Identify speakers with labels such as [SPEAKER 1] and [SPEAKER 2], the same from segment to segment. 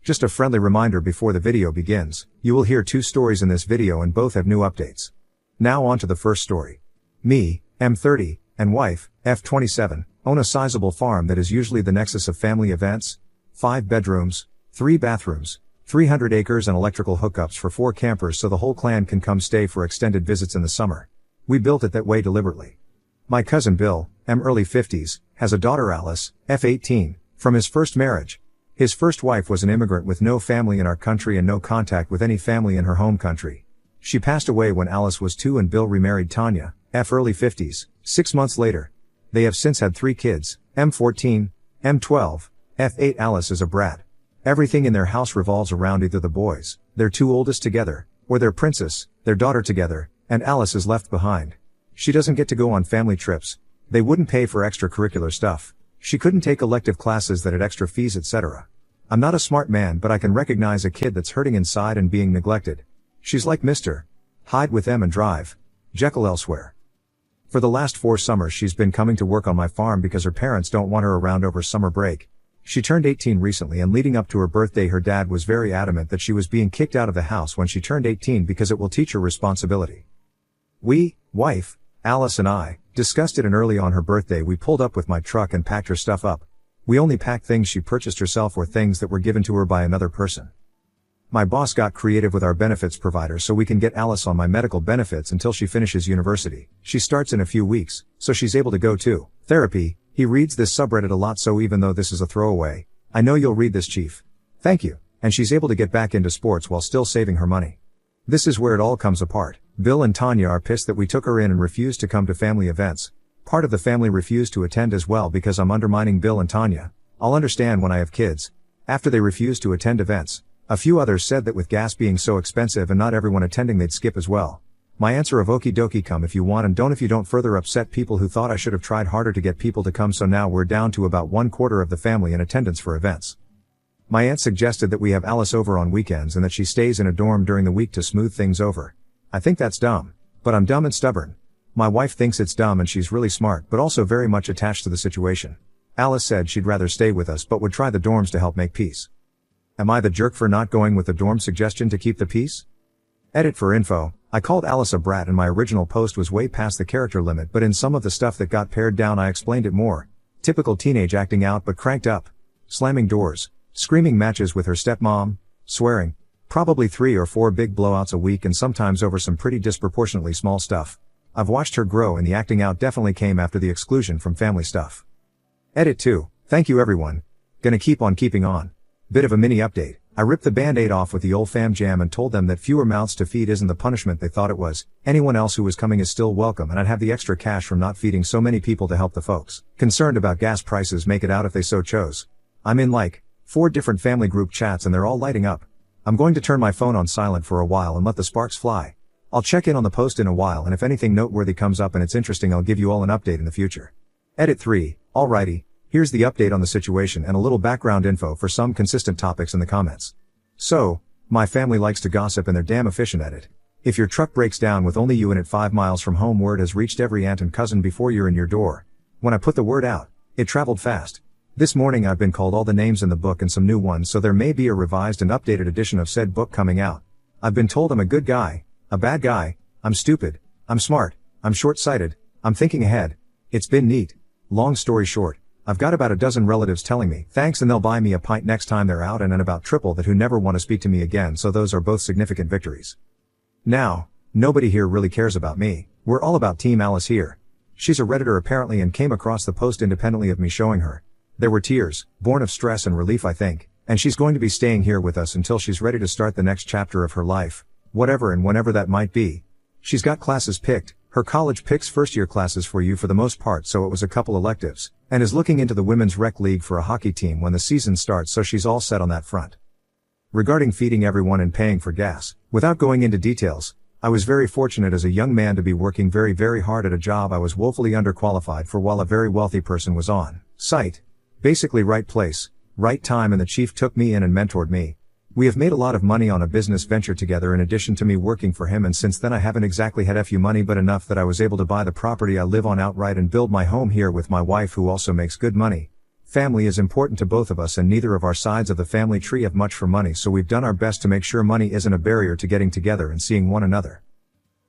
[SPEAKER 1] Just a friendly reminder before the video begins, you will hear 2 stories in this video and both have new updates. Now on to the first story. Me, M30, and wife, F27, own a sizable farm that is usually the nexus of family events. 5 bedrooms, 3 bathrooms, 300 acres and electrical hookups for 4 campers so the whole clan can come stay for extended visits in the summer. We built it that way deliberately. My cousin Bill, M early 50s, has a daughter Alice, F18, from his first marriage. His first wife was an immigrant with no family in our country and no contact with any family in her home country. She passed away when Alice was 2 and Bill remarried Tanya, F early 50s, 6 months later. They have since had 3 kids, M14, M12, F8. Alice is a brat. Everything in their house revolves around either the boys, their 2 oldest together, or their princess, their daughter together, and Alice is left behind. She doesn't get to go on family trips. They wouldn't pay for extracurricular stuff. She couldn't take elective classes that had extra fees, etc. I'm not a smart man, but I can recognize a kid that's hurting inside and being neglected. She's like Mr. Hyde with M and Drive. Jekyll elsewhere. For the last 4 summers she's been coming to work on my farm because her parents don't want her around over summer break. She turned 18 recently and leading up to her birthday her dad was very adamant that she was being kicked out of the house when she turned 18 because it will teach her responsibility. We, wife, Alice and I, discussed it and early on her birthday we pulled up with my truck and packed her stuff up. We only packed things she purchased herself or things that were given to her by another person. My boss got creative with our benefits provider so we can get Alice on my medical benefits until she finishes university. She starts in a few weeks, so she's able to go to therapy. He reads this subreddit a lot, so even though this is a throwaway, I know you'll read this, Chief. Thank you. And she's able to get back into sports while still saving her money. This is where it all comes apart. Bill and Tanya are pissed that we took her in and refused to come to family events. Part of the family refused to attend as well because I'm undermining Bill and Tanya. I'll understand when I have kids. After they refused to attend events, a few others said that with gas being so expensive and not everyone attending they'd skip as well. My answer of okie dokie, come if you want and don't if you don't. Further upset people who thought I should have tried harder to get people to come, so now we're down to about 1/4 of the family in attendance for events. My aunt suggested that we have Alice over on weekends and that she stays in a dorm during the week to smooth things over. I think that's dumb. But I'm dumb and stubborn. My wife thinks it's dumb and she's really smart but also very much attached to the situation. Alice said she'd rather stay with us but would try the dorms to help make peace. Am I the jerk for not going with the dorm suggestion to keep the peace? Edit for info. I called Alice a brat and my original post was way past the character limit, but in some of the stuff that got pared down I explained it more. Typical teenage acting out but cranked up. Slamming doors. Screaming matches with her stepmom. Swearing. Probably 3 or 4 big blowouts a week and sometimes over some pretty disproportionately small stuff. I've watched her grow and the acting out definitely came after the exclusion from family stuff. Edit 2. Thank you everyone. Gonna keep on keeping on. Bit of a mini update. I ripped the band-aid off with the old fam jam and told them that fewer mouths to feed isn't the punishment they thought it was. Anyone else who was coming is still welcome and I'd have the extra cash from not feeding so many people to help the folks concerned about gas prices make it out if they so chose. I'm in like 4 different family group chats and they're all lighting up. I'm going to turn my phone on silent for a while and let the sparks fly. I'll check in on the post in a while and if anything noteworthy comes up and it's interesting I'll give you all an update in the future. Edit 3. Alrighty. Here's the update on the situation and a little background info for some consistent topics in the comments. So, my family likes to gossip and they're damn efficient at it. If your truck breaks down with only you in it 5 miles from home, word has reached every aunt and cousin before you're in your door. When I put the word out, it traveled fast. This morning I've been called all the names in the book and some new ones, so there may be a revised and updated edition of said book coming out. I've been told I'm a good guy, a bad guy, I'm stupid, I'm smart, I'm short-sighted, I'm thinking ahead. It's been neat. Long story short, I've got about a dozen relatives telling me thanks and they'll buy me a pint next time they're out, and about triple that who never want to speak to me again, so those are both significant victories. Now, nobody here really cares about me. We're all about Team Alice here. She's a Redditor apparently and came across the post independently of me showing her. There were tears, born of stress and relief I think, and she's going to be staying here with us until she's ready to start the next chapter of her life, whatever and whenever that might be. She's got classes picked. Her college picks first-year classes for you for the most part, so it was a couple electives, and is looking into the women's rec league for a hockey team when the season starts, so she's all set on that front. Regarding feeding everyone and paying for gas, without going into details, I was very fortunate as a young man to be working very, very hard at a job I was woefully underqualified for while a very wealthy person was on site. Basically right place, right time, and the chief took me in and mentored me. We have made a lot of money on a business venture together in addition to me working for him, and since then I haven't exactly had FU money, but enough that I was able to buy the property I live on outright and build my home here with my wife, who also makes good money. Family is important to both of us and neither of our sides of the family tree have much for money, so we've done our best to make sure money isn't a barrier to getting together and seeing one another.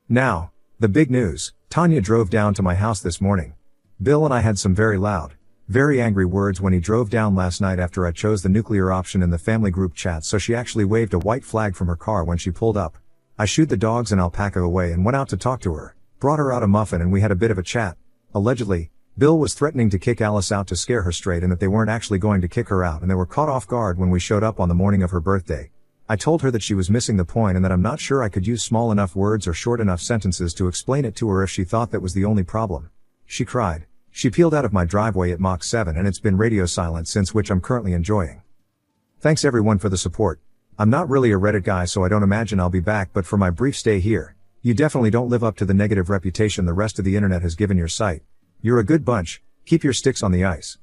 [SPEAKER 1] Now, the big news. Tanya drove down to my house this morning. Bill and I had some very loud, very angry words when he drove down last night after I chose the nuclear option in the family group chat, so she actually waved a white flag from her car when she pulled up. I shooed the dogs and alpaca away and went out to talk to her, brought her out a muffin and we had a bit of a chat. Allegedly, Bill was threatening to kick Alice out to scare her straight and that they weren't actually going to kick her out and they were caught off guard when we showed up on the morning of her birthday. I told her that she was missing the point and that I'm not sure I could use small enough words or short enough sentences to explain it to her if she thought that was the only problem. She cried. She peeled out of my driveway at Mach 7 and it's been radio silent since, which I'm currently enjoying. Thanks everyone for the support. I'm not really a Reddit guy so I don't imagine I'll be back, but for my brief stay here, you definitely don't live up to the negative reputation the rest of the internet has given your site. You're a good bunch, keep your sticks on the ice.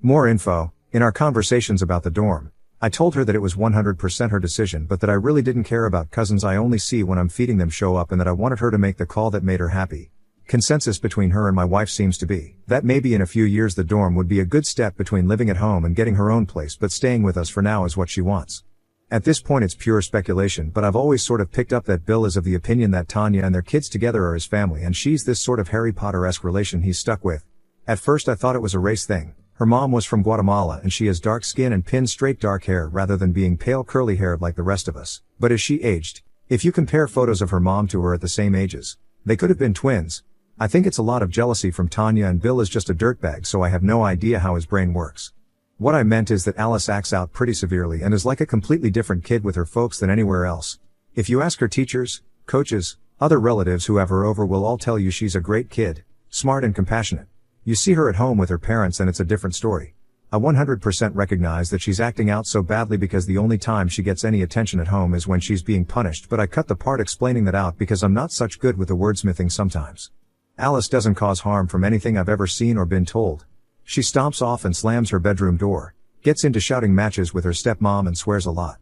[SPEAKER 1] More info. In our conversations about the dorm, I told her that it was 100% her decision but that I really didn't care about cousins I only see when I'm feeding them show up and that I wanted her to make the call that made her happy. Consensus between her and my wife seems to be that maybe in a few years the dorm would be a good step between living at home and getting her own place, but staying with us for now is what she wants. At this point it's pure speculation, but I've always sort of picked up that Bill is of the opinion that Tanya and their kids together are his family and she's this sort of Harry Potter-esque relation he's stuck with. At first I thought it was a race thing. Her mom was from Guatemala and she has dark skin and pin straight dark hair rather than being pale curly haired like the rest of us. But as she aged, if you compare photos of her mom to her at the same ages, they could have been twins. I think it's a lot of jealousy from Tanya and Bill is just a dirtbag, so I have no idea how his brain works. What I meant is that Alice acts out pretty severely and is like a completely different kid with her folks than anywhere else. If you ask her teachers, coaches, other relatives who have her over will all tell you she's a great kid, smart and compassionate. You see her at home with her parents and it's a different story. I 100% recognize that she's acting out so badly because the only time she gets any attention at home is when she's being punished, but I cut the part explaining that out because I'm not such good with the wordsmithing sometimes. Alice doesn't cause harm from anything I've ever seen or been told. She stomps off and slams her bedroom door, gets into shouting matches with her stepmom and swears a lot.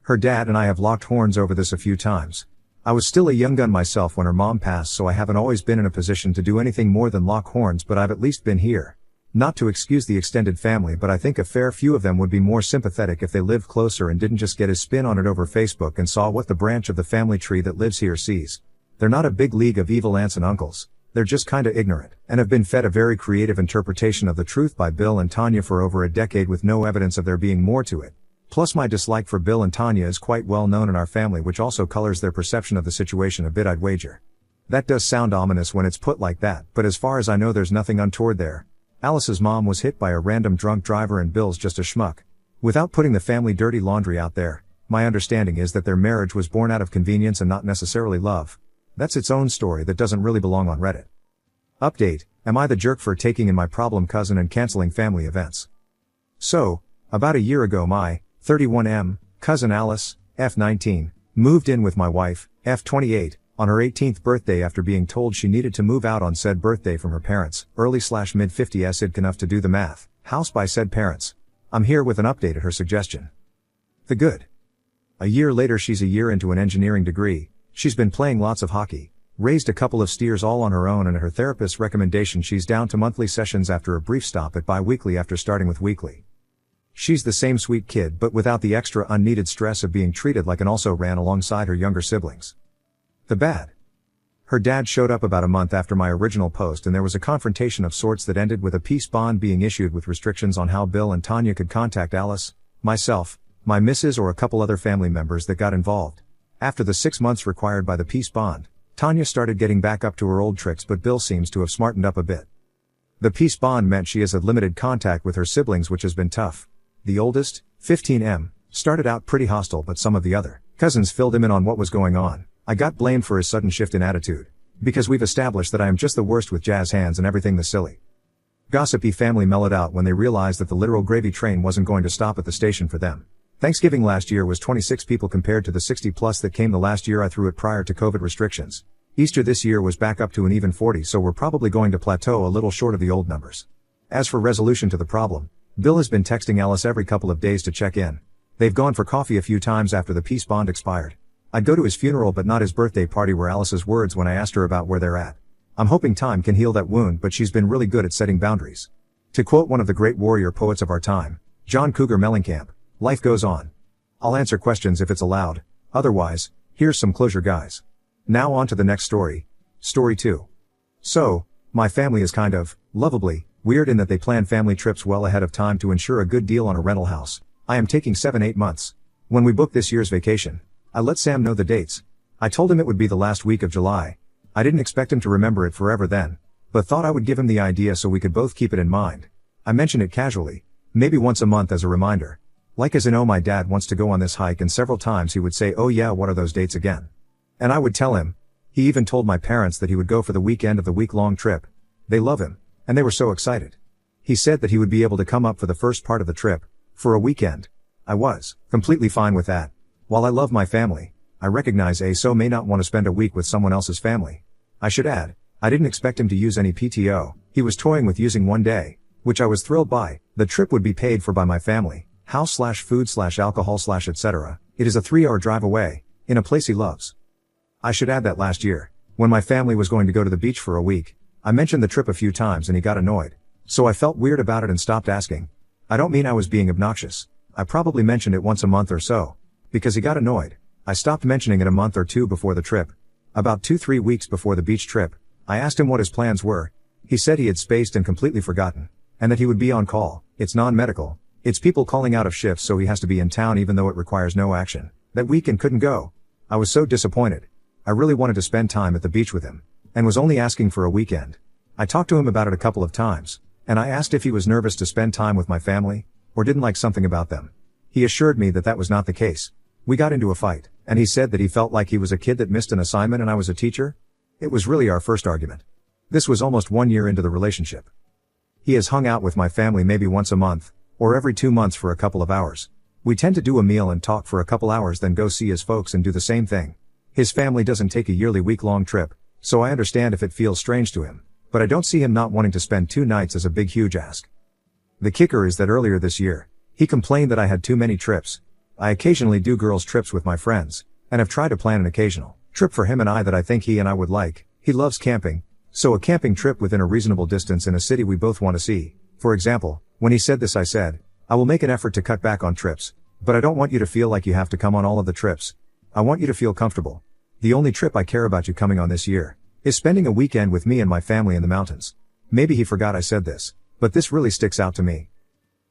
[SPEAKER 1] Her dad and I have locked horns over this a few times. I was still a young gun myself when her mom passed, so I haven't always been in a position to do anything more than lock horns, but I've at least been here. Not to excuse the extended family, but I think a fair few of them would be more sympathetic if they lived closer and didn't just get his spin on it over Facebook and saw what the branch of the family tree that lives here sees. They're not a big league of evil aunts and uncles. They're just kinda ignorant, and have been fed a very creative interpretation of the truth by Bill and Tanya for over a decade with no evidence of there being more to it. Plus my dislike for Bill and Tanya is quite well known in our family, which also colors their perception of the situation a bit, I'd wager. That does sound ominous when it's put like that, but as far as I know there's nothing untoward there. Alice's mom was hit by a random drunk driver and Bill's just a schmuck. Without putting the family dirty laundry out there, my understanding is that their marriage was born out of convenience and not necessarily love. That's its own story that doesn't really belong on Reddit. Update: am I the jerk for taking in my problem cousin and canceling family events? So, about a year ago my 31M cousin Alice, F19, moved in with my wife, F28, on her 18th birthday after being told she needed to move out on said birthday from her parents, early/mid-50s enough to do the math, house by said parents. I'm here with an update at her suggestion. The good. A year later she's a year into an engineering degree, she's been playing lots of hockey, raised a couple of steers all on her own, and at her therapist's recommendation she's down to monthly sessions after a brief stop at bi-weekly after starting with weekly. She's the same sweet kid but without the extra unneeded stress of being treated like an also-ran alongside her younger siblings. The bad. Her dad showed up about a month after my original post and there was a confrontation of sorts that ended with a peace bond being issued with restrictions on how Bill and Tanya could contact Alice, myself, my missus or a couple other family members that got involved. After the 6 months required by the peace bond, Tanya started getting back up to her old tricks, but Bill seems to have smartened up a bit. The peace bond meant she has had limited contact with her siblings, which has been tough. The oldest, 15M, started out pretty hostile, but some of the other cousins filled him in on what was going on. I got blamed for his sudden shift in attitude, because we've established that I am just the worst with jazz hands and everything the silly. Gossipy family mellowed out when they realized that the literal gravy train wasn't going to stop at the station for them. Thanksgiving last year was 26 people compared to the 60 plus that came the last year I threw it prior to COVID restrictions. Easter this year was back up to an even 40, so we're probably going to plateau a little short of the old numbers. As for resolution to the problem, Bill has been texting Alice every couple of days to check in. They've gone for coffee a few times after the peace bond expired. I'd go to his funeral but not his birthday party, were Alice's words when I asked her about where they're at. I'm hoping time can heal that wound, but she's been really good at setting boundaries. To quote one of the great warrior poets of our time, John Cougar Mellencamp, life goes on. I'll answer questions if it's allowed, otherwise, here's some closure guys. Now on to the next story. Story 2. So, my family is kind of, lovably, weird in that they plan family trips well ahead of time to ensure a good deal on a rental house. I am taking 7-8 months. When we booked this year's vacation, I let Sam know the dates. I told him it would be the last week of July. I didn't expect him to remember it forever then, but thought I would give him the idea so we could both keep it in mind. I mentioned it casually, maybe once a month as a reminder. Like as in, oh, my dad wants to go on this hike, and several times he would say, oh yeah, what are those dates again? And I would tell him. He even told my parents that he would go for the weekend of the week-long trip. They love him, and they were so excited. He said that he would be able to come up for the first part of the trip, for a weekend. I was completely fine with that. While I love my family, I recognize so may not want to spend a week with someone else's family. I should add, I didn't expect him to use any PTO. He was toying with using one day, which I was thrilled by. The trip would be paid for by my family, house/food/alcohol/etc. It is a 3-hour drive away, in a place he loves. I should add that last year, when my family was going to go to the beach for a week, I mentioned the trip a few times and he got annoyed. So I felt weird about it and stopped asking. I don't mean I was being obnoxious. I probably mentioned it once a month or so. Because he got annoyed, I stopped mentioning it a month or two before the trip. About 2-3 weeks before the beach trip, I asked him what his plans were. He said he had spaced and completely forgotten, and that he would be on call. It's non-medical. It's people calling out of shifts, so he has to be in town even though it requires no action. That week and couldn't go. I was so disappointed. I really wanted to spend time at the beach with him, and was only asking for a weekend. I talked to him about it a couple of times, and I asked if he was nervous to spend time with my family, or didn't like something about them. He assured me that that was not the case. We got into a fight, and he said that he felt like he was a kid that missed an assignment and I was a teacher. It was really our first argument. This was almost 1 year into the relationship. He has hung out with my family maybe once a month, or every 2 months for a couple of hours. We tend to do a meal and talk for a couple hours, then go see his folks and do the same thing. His family doesn't take a yearly week-long trip, so I understand if it feels strange to him, but I don't see him not wanting to spend 2 nights as a big huge ask. The kicker is that earlier this year, he complained that I had too many trips. I occasionally do girls' trips with my friends, and have tried to plan an occasional trip for him and I that I think he and I would like. He loves camping, so a camping trip within a reasonable distance in a city we both want to see. For example, when he said this, I said, I will make an effort to cut back on trips, but I don't want you to feel like you have to come on all of the trips. I want you to feel comfortable. The only trip I care about you coming on this year is spending a weekend with me and my family in the mountains. Maybe he forgot I said this, but this really sticks out to me.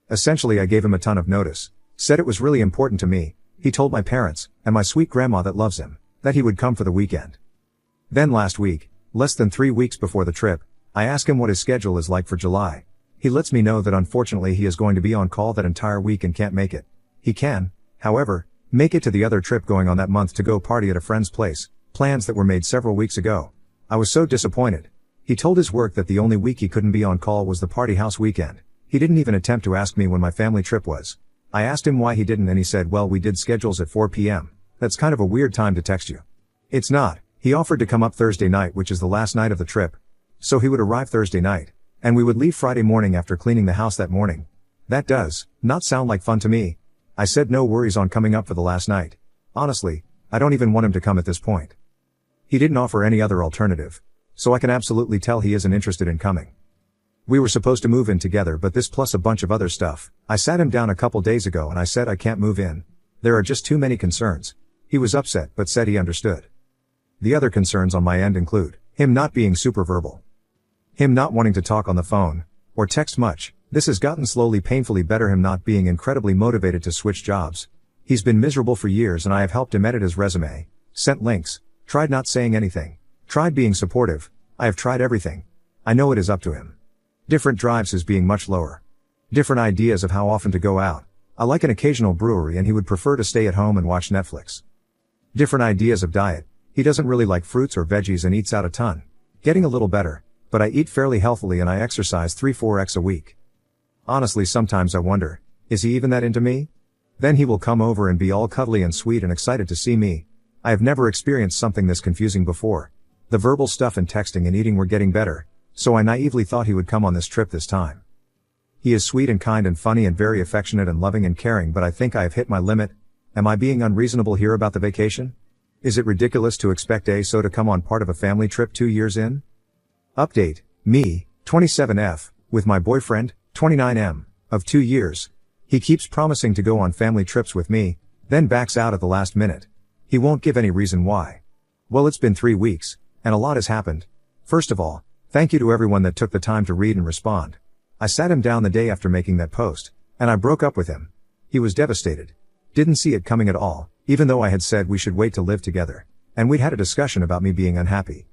[SPEAKER 1] Essentially, I gave him a ton of notice, said it was really important to me. He told my parents, and my sweet grandma that loves him, that he would come for the weekend. Then last week, less than 3 weeks before the trip, I ask him what his schedule is like for July. He lets me know that unfortunately he is going to be on call that entire week and can't make it. He can, however, make it to the other trip going on that month to go party at a friend's place, plans that were made several weeks ago. I was so disappointed. He told his work that the only week he couldn't be on call was the party house weekend. He didn't even attempt to ask me when my family trip was. I asked him why he didn't, and he said, well, we did schedules at 4 p.m. That's kind of a weird time to text you. It's not. He offered to come up Thursday night, which is the last night of the trip. So he would arrive Thursday night, and we would leave Friday morning after cleaning the house that morning. That does not sound like fun to me. I said no worries on coming up for the last night. Honestly, I don't even want him to come at this point. He didn't offer any other alternative, so I can absolutely tell he isn't interested in coming. We were supposed to move in together, but this plus a bunch of other stuff. I sat him down a couple days ago and I said I can't move in. There are just too many concerns. He was upset but said he understood. The other concerns on my end include him not being super verbal, him not wanting to talk on the phone or text much. This has gotten slowly painfully better. Him not being incredibly motivated to switch jobs. He's been miserable for years and I have helped him edit his resume, sent links, tried not saying anything, tried being supportive. I have tried everything. I know it is up to him. Different drives, his being much lower. Different ideas of how often to go out. I like an occasional brewery and he would prefer to stay at home and watch Netflix. Different ideas of diet. He doesn't really like fruits or veggies and eats out a ton. Getting a little better, but I eat fairly healthily and I exercise 3-4x a week. Honestly, sometimes I wonder, is he even that into me? Then he will come over and be all cuddly and sweet and excited to see me. I have never experienced something this confusing before. The verbal stuff and texting and eating were getting better, so I naively thought he would come on this trip this time. He is sweet and kind and funny and very affectionate and loving and caring, but I think I have hit my limit. Am I being unreasonable here about the vacation? Is it ridiculous to expect so to come on part of a family trip 2 years in? Update, me, 27F, with my boyfriend, 29M, of 2 years. He keeps promising to go on family trips with me, then backs out at the last minute. He won't give any reason why. Well, it's been 3 weeks, and a lot has happened. First of all, thank you to everyone that took the time to read and respond. I sat him down the day after making that post, and I broke up with him. He was devastated. Didn't see it coming at all, even though I had said we should wait to live together, and we'd had a discussion about me being unhappy.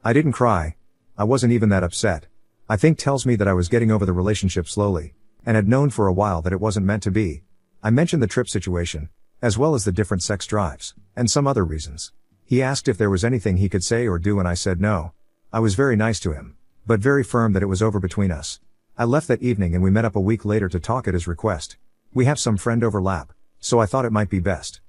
[SPEAKER 1] I didn't cry. I wasn't even that upset. I think tells me that I was getting over the relationship slowly, and had known for a while that it wasn't meant to be. I mentioned the trip situation, as well as the different sex drives, and some other reasons. He asked if there was anything he could say or do and I said no. I was very nice to him, but very firm that it was over between us. I left that evening and we met up a week later to talk at his request. We have some friend overlap, so I thought it might be best.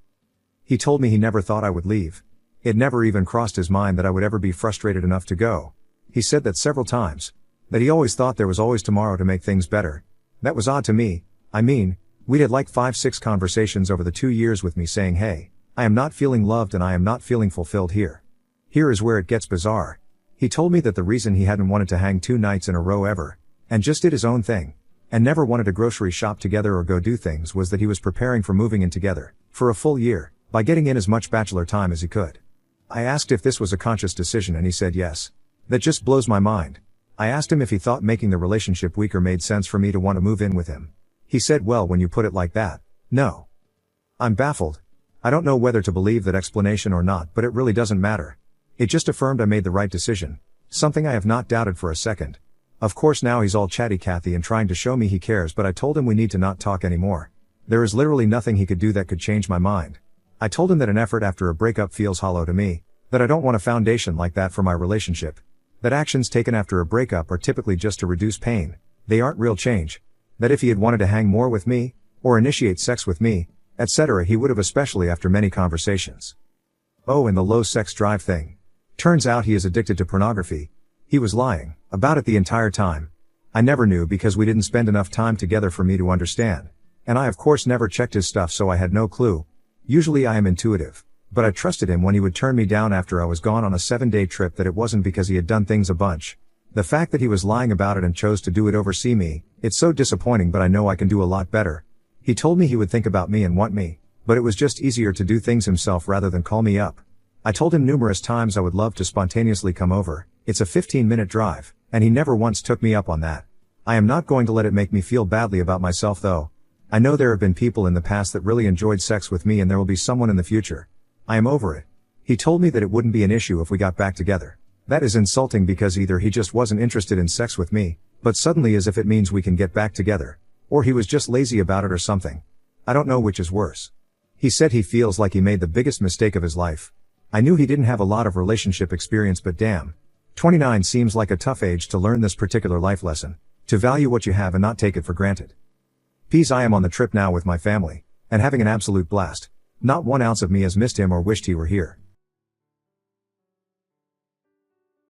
[SPEAKER 1] He told me he never thought I would leave. It never even crossed his mind that I would ever be frustrated enough to go. He said that several times. That he always thought there was always tomorrow to make things better. That was odd to me. I mean, we'd had like 5-6 conversations over the 2 years with me saying, hey, I am not feeling loved and I am not feeling fulfilled here. Here is where it gets bizarre. He told me that the reason he hadn't wanted to hang 2 nights in a row ever, and just did his own thing, and never wanted to grocery shop together or go do things was that he was preparing for moving in together, for a full year, by getting in as much bachelor time as he could. I asked if this was a conscious decision and he said yes. That just blows my mind. I asked him if he thought making the relationship weaker made sense for me to want to move in with him. He said, well, when you put it like that, no. I'm baffled. I don't know whether to believe that explanation or not, but it really doesn't matter. It just affirmed I made the right decision. Something I have not doubted for a second. Of course now he's all chatty Cathy and trying to show me he cares, but I told him we need to not talk anymore. There is literally nothing he could do that could change my mind. I told him that an effort after a breakup feels hollow to me, that I don't want a foundation like that for my relationship. That actions taken after a breakup are typically just to reduce pain, they aren't real change. That if he had wanted to hang more with me, or initiate sex with me, etc., he would have, especially after many conversations. Oh, and the low sex drive thing. Turns out he is addicted to pornography. He was lying about it the entire time. I never knew because we didn't spend enough time together for me to understand. And I of course never checked his stuff, so I had no clue. Usually I am intuitive. But I trusted him when he would turn me down after I was gone on a 7-day trip that it wasn't because he had done things a bunch. The fact that he was lying about it and chose to do it oversee me, it's so disappointing, but I know I can do a lot better. He told me he would think about me and want me, but it was just easier to do things himself rather than call me up. I told him numerous times I would love to spontaneously come over. It's a 15-minute drive, and he never once took me up on that. I am not going to let it make me feel badly about myself though. I know there have been people in the past that really enjoyed sex with me and there will be someone in the future. I am over it. He told me that it wouldn't be an issue if we got back together. That is insulting because either he just wasn't interested in sex with me, but suddenly as if it means we can get back together, or he was just lazy about it or something. I don't know which is worse. He said he feels like he made the biggest mistake of his life. I knew he didn't have a lot of relationship experience, but damn. 29 seems like a tough age to learn this particular life lesson. To value what you have and not take it for granted. Peace. I am on the trip now with my family, and having an absolute blast. Not 1 ounce of me has missed him or wished he were here.